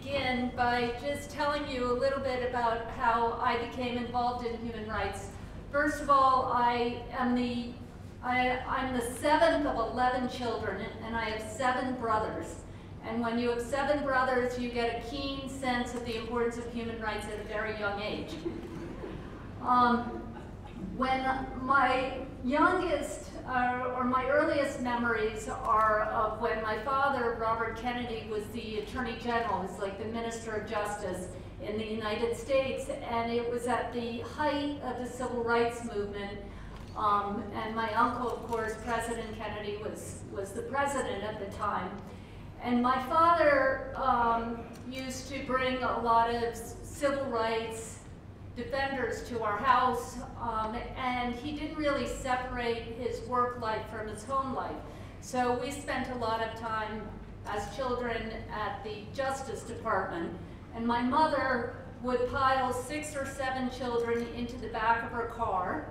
begin by just telling you a little bit about how I became involved in human rights. First of all, I'm the seventh of 11 children, and I have 7 brothers. And when you have 7 brothers, you get a keen sense of the importance of human rights at a very young age. When my youngest, or my earliest memories are of when my father, Robert Kennedy, was the Attorney General, was like the Minister of Justice in the United States, and it was at the height of the Civil Rights Movement. And my uncle, of course, President Kennedy, was the president at the time. And my father used to bring a lot of civil rights defenders to our house, and he didn't really separate his work life from his home life. So we spent a lot of time as children at the Justice Department, and my mother would pile 6 or 7 children into the back of her car,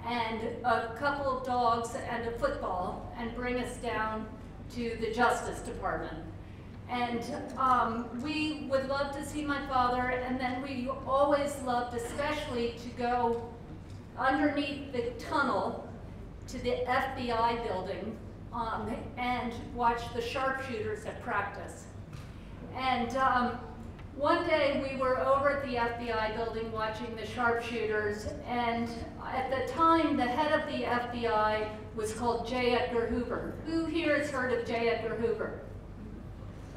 and a couple of dogs and a football, and bring us down to the Justice Department. And we would love to see my father, and then we always loved especially to go underneath the tunnel to the FBI building and watch the sharpshooters at practice. And one day we were over at the FBI building watching the sharpshooters, and at the time the head of the FBI was called J. Edgar Hoover. Who here has heard of J. Edgar Hoover?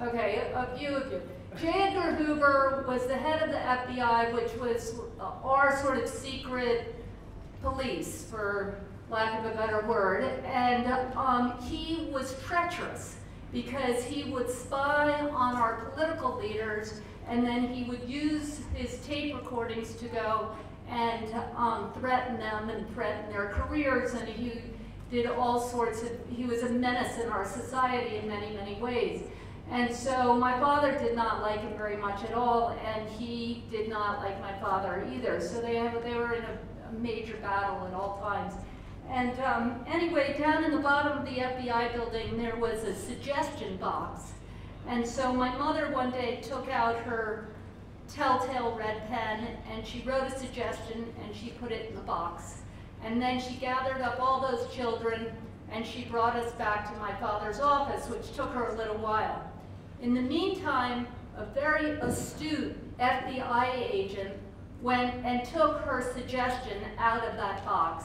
Okay, a few of you. J. Edgar Hoover was the head of the FBI, which was our sort of secret police, for lack of a better word, and he was treacherous because he would spy on our political leaders, and then he would use his tape recordings to go and threaten them and threaten their careers, and he did all sorts of, he was a menace in our society in many, many ways. And so my father did not like him very much at all, and he did not like my father either. So they were in a major battle at all times. And anyway, down in the bottom of the FBI building, there was a suggestion box. And so my mother one day took out her telltale red pen, and she wrote a suggestion, and she put it in the box. And then she gathered up all those children, and she brought us back to my father's office, which took her a little while. In the meantime, a very astute FBI agent went and took her suggestion out of that box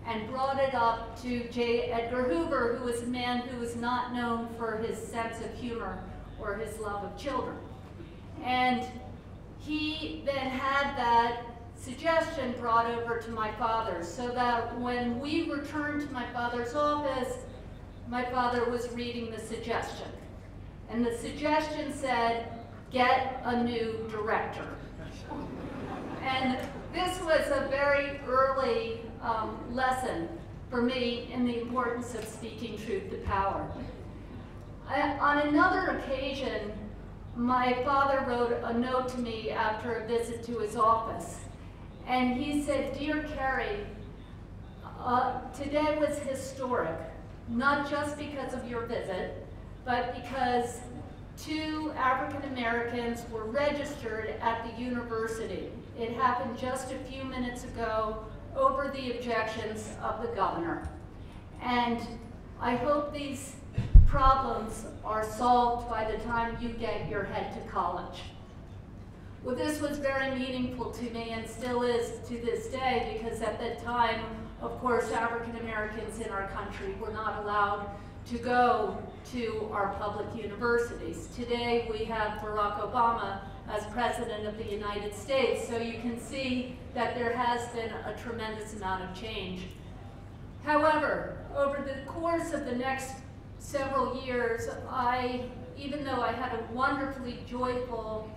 and brought it up to J. Edgar Hoover, who was a man who was not known for his sense of humor or his love of children. And he then had that suggestion brought over to my father, so that when we returned to my father's office, my father was reading the suggestion. And the suggestion said, get a new director. And this was a very early lesson for me in the importance of speaking truth to power. On another occasion, my father wrote a note to me after a visit to his office. And he said, "Dear Kerry, today was historic, not just because of your visit, but because 2 African Americans were registered at the university. It happened just a few minutes ago over the objections of the governor. And I hope these problems are solved by the time you get your head to college." Well, this was very meaningful to me, and still is to this day, because at that time, of course, African Americans in our country were not allowed to go to our public universities. Today, we have Barack Obama as President of the United States, so you can see that there has been a tremendous amount of change. However, over the course of the next several years, even though I had a wonderfully joyful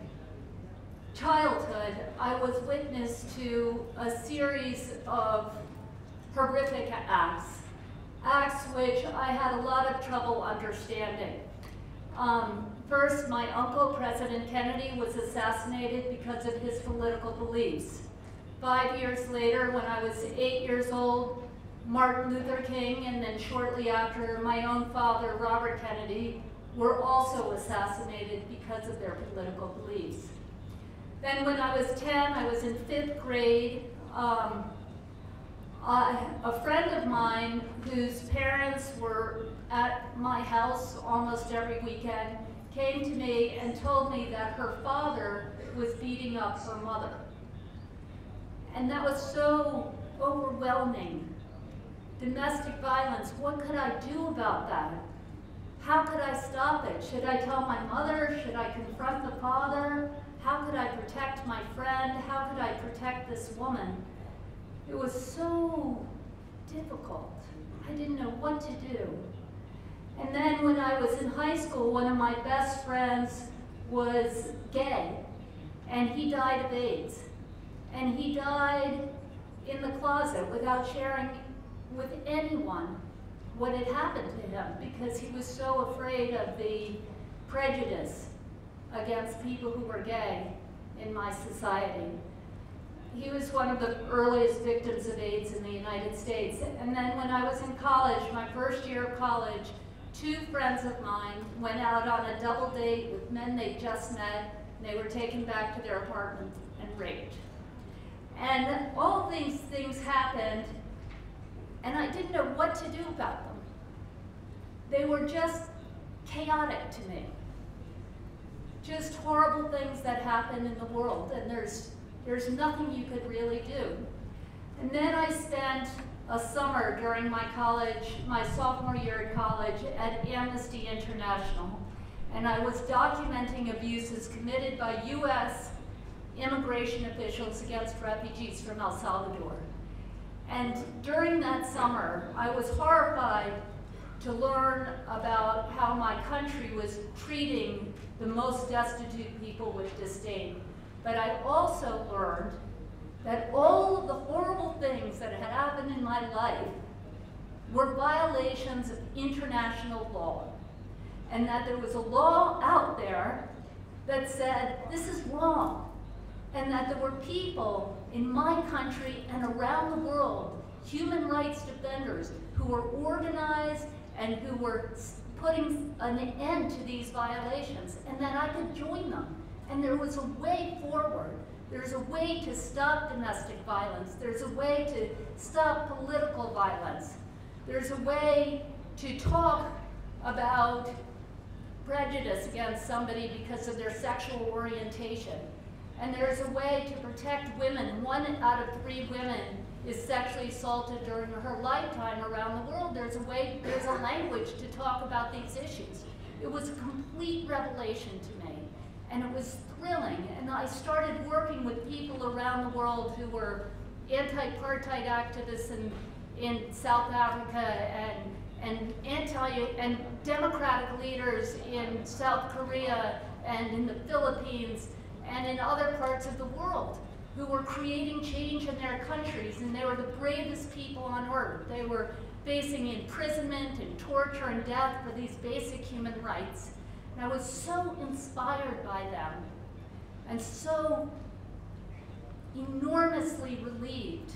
childhood, I was witness to a series of horrific acts which I had a lot of trouble understanding. First, my uncle, President Kennedy, was assassinated because of his political beliefs. 5 years later, when I was 8 years old, Martin Luther King, and then shortly after, my own father, Robert Kennedy, were also assassinated because of their political beliefs. Then when I was 10, I was in 5th grade. A friend of mine whose parents were at my house almost every weekend came to me and told me that her father was beating up her mother. And that was so overwhelming. Domestic violence, what could I do about that? How could I stop it? Should I tell my mother? Should I confront the father? How could I protect my friend? How could I protect this woman? It was so difficult. I didn't know what to do. And then when I was in high school, one of my best friends was gay, and he died of AIDS. And he died in the closet without sharing with anyone what had happened to him, because he was so afraid of the prejudice against people who were gay in my society. He was one of the earliest victims of AIDS in the United States. And then when I was in college, my first year of college, 2 friends of mine went out on a double date with men they just met, and they were taken back to their apartment and raped. And all these things happened, and I didn't know what to do about them. They were just chaotic to me. Just horrible things that happen in the world, and there's nothing you could really do. And then I spent a summer during my sophomore year at college at Amnesty International, and I was documenting abuses committed by US immigration officials against refugees from El Salvador. And during that summer, I was horrified to learn about how my country was treating the most destitute people with disdain. But I also learned that all of the horrible things that had happened in my life were violations of international law, and that there was a law out there that said this is wrong, and that there were people in my country and around the world, human rights defenders, who were organized and who were putting an end to these violations, and that I could join them. And there was a way forward. There's a way to stop domestic violence. There's a way to stop political violence. There's a way to talk about prejudice against somebody because of their sexual orientation. And there's a way to protect women. 1 out of 3 women is sexually assaulted during her lifetime around the world. There's a language to talk about these issues. It was a complete revelation to me, and it was thrilling. And I started working with people around the world who were anti-apartheid activists in South Africa and democratic leaders in South Korea and in the Philippines and in other parts of the world who were creating change in their countries, and they were the bravest people on earth. They were facing imprisonment and torture and death for these basic human rights. And I was so inspired by them and so enormously relieved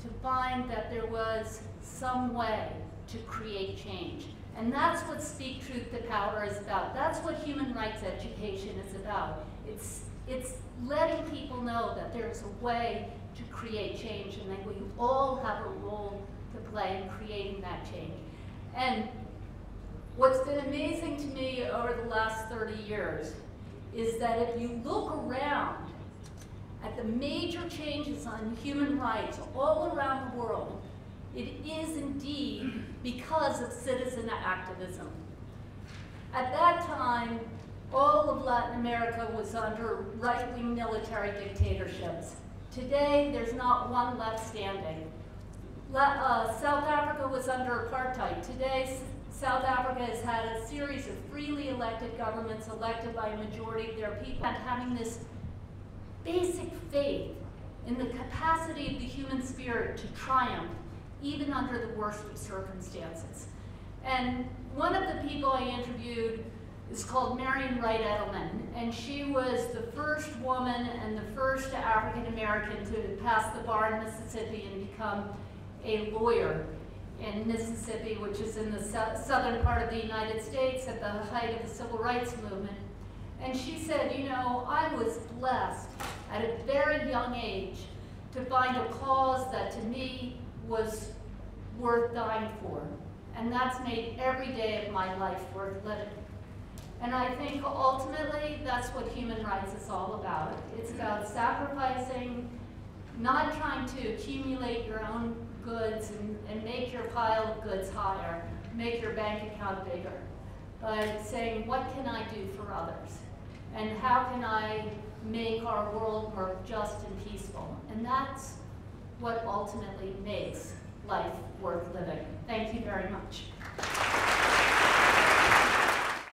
to find that there was some way to create change. And that's what Speak Truth to Power is about. That's what human rights education is about. It's letting people know that there's a way to create change, and that we all have a role to play in creating that change. And what's been amazing to me over the last 30 years is that if you look around at the major changes on human rights all around the world, it is indeed because of citizen activism. At that time, all of Latin America was under right-wing military dictatorships. Today, there's not one left standing. South Africa was under apartheid. Today, South Africa has had a series of freely elected governments elected by a majority of their people, and having this basic faith in the capacity of the human spirit to triumph even under the worst of circumstances. And one of the people I interviewed is called Marian Wright Edelman, and she was the first woman and the first African American to pass the bar in Mississippi and become a lawyer. in Mississippi, which is in the southern part of the United States at the height of the Civil Rights Movement. And she said, you know, I was blessed at a very young age to find a cause that to me was worth dying for. And that's made every day of my life worth living. And I think ultimately that's what human rights is all about. It's about sacrificing, not trying to accumulate your own goods and make your pile of goods higher, make your bank account bigger, but saying, what can I do for others? And how can I make our world more just and peaceful? And that's what ultimately makes life worth living. Thank you very much.